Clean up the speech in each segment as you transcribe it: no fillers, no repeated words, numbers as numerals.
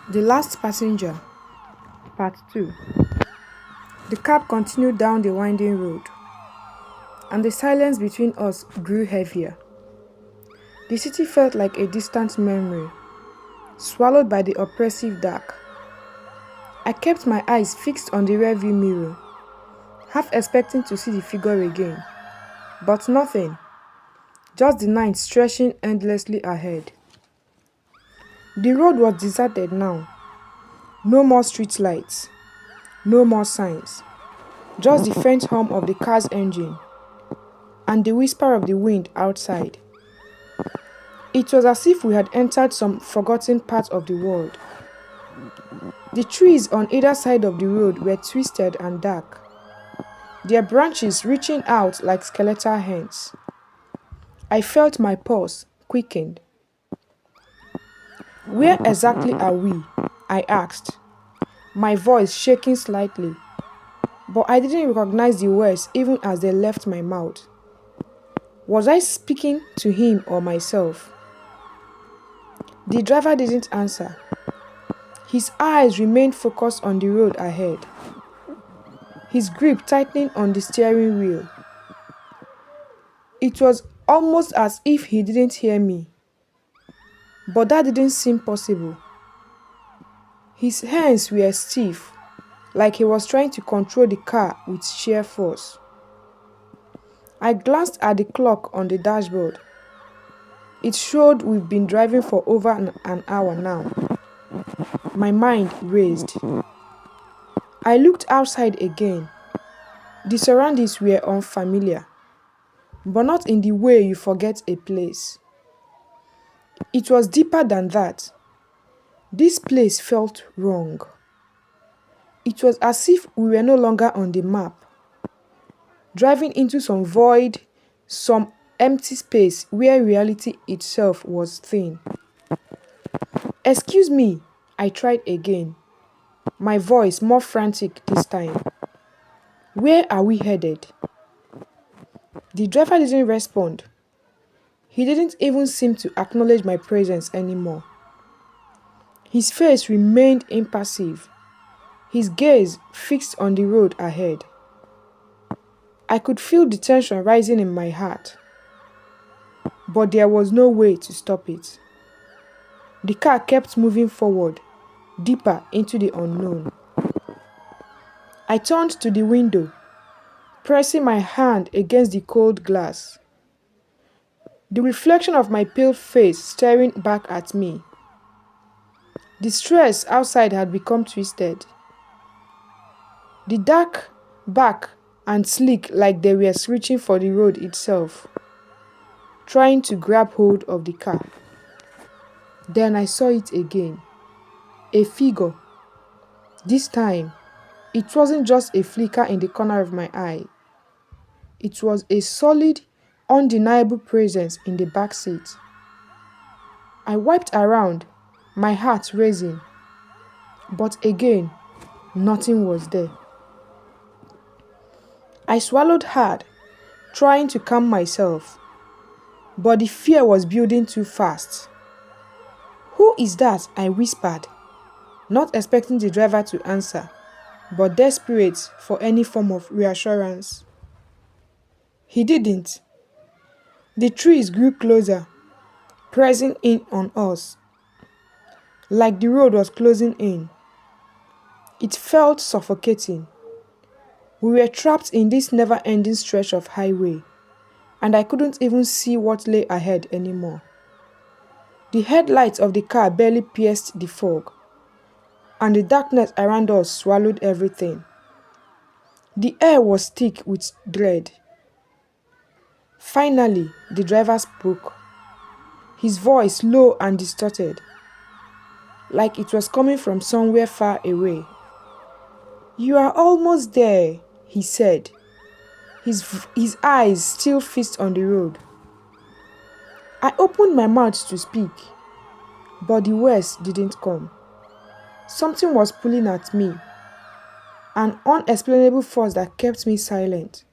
The Last Passenger, Part 2. The cab continued down the winding road, and the silence between us grew heavier. The city felt like a distant memory, swallowed by the oppressive dark. I kept my eyes fixed on the rearview mirror, half expecting to see the figure again, but nothing, just the night stretching endlessly ahead. The road was deserted now. No more street lights, no more signs, just the faint hum of the car's engine and the whisper of the wind outside. It was as if we had entered some forgotten part of the world. The trees on either side of the road were twisted and dark, their branches reaching out like skeletal hands. I felt my pulse quickened. "Where exactly are we?" I asked, my voice shaking slightly, but I didn't recognize the words even as they left my mouth. Was I speaking to him or myself? The driver didn't answer. His eyes remained focused on the road ahead, his grip tightening on the steering wheel. It was almost as if he didn't hear me, but that didn't seem possible. His hands were stiff, like he was trying to control the car with sheer force. I glanced at the clock on the dashboard. It showed we've been driving for over an hour now. My mind raced. I looked outside again. The surroundings were unfamiliar, but not in the way you forget a place. It was deeper than that. This place felt wrong. It was as if we were no longer on the map, driving into some void, some empty space where reality itself was thin. "Excuse me," I tried again, my voice more frantic this time. "Where are we headed?" The driver didn't respond. He didn't even seem to acknowledge my presence anymore. His face remained impassive, his gaze fixed on the road ahead. I could feel the tension rising in my heart, but there was no way to stop it. The car kept moving forward, deeper into the unknown. I turned to the window, pressing my hand against the cold glass. The reflection of my pale face staring back at me. The stress outside had become twisted. The dark back and sleek like they were reaching for the road itself, trying to grab hold of the car. Then I saw it again. A figure. This time, it wasn't just a flicker in the corner of my eye. It was a solid, undeniable presence in the back seat. I wiped around, my heart racing. But again, nothing was there. I swallowed hard, trying to calm myself, but the fear was building too fast. "Who is that?" I whispered, not expecting the driver to answer, but desperate for any form of reassurance. He didn't. The trees grew closer, pressing in on us, like the road was closing in. It felt suffocating. We were trapped in this never-ending stretch of highway, and I couldn't even see what lay ahead anymore. The headlights of the car barely pierced the fog, and the darkness around us swallowed everything. The air was thick with dread. Finally, the driver spoke, his voice low and distorted, like it was coming from somewhere far away. "You are almost there," he said, his eyes still fixed on the road. I opened my mouth to speak, but the words didn't come. Something was pulling at me, an unexplainable force that kept me silent.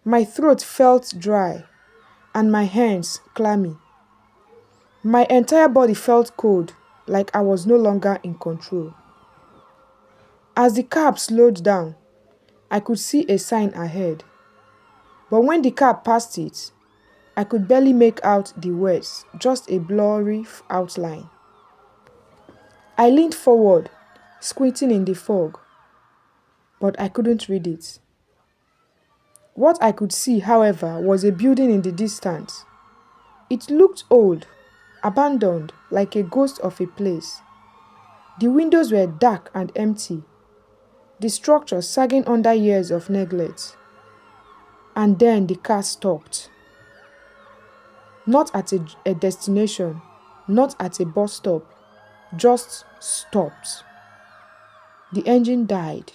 My throat felt dry, and my hands clammy. My entire body felt cold, like I was no longer in control. As the cab slowed down, I could see a sign ahead. But when the cab passed it, I could barely make out the words, just a blurry outline. I leaned forward, squinting in the fog, but I couldn't read it. What I could see, however, was a building in the distance. It looked old, abandoned, like a ghost of a place. The windows were dark and empty, the structure sagging under years of neglect. And then the car stopped. Not at a destination, not at a bus stop, just stopped. The engine died.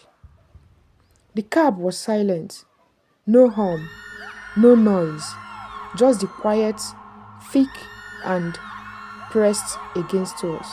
The cab was silent. No hum, no noise, just the quiet, thick and pressed against us.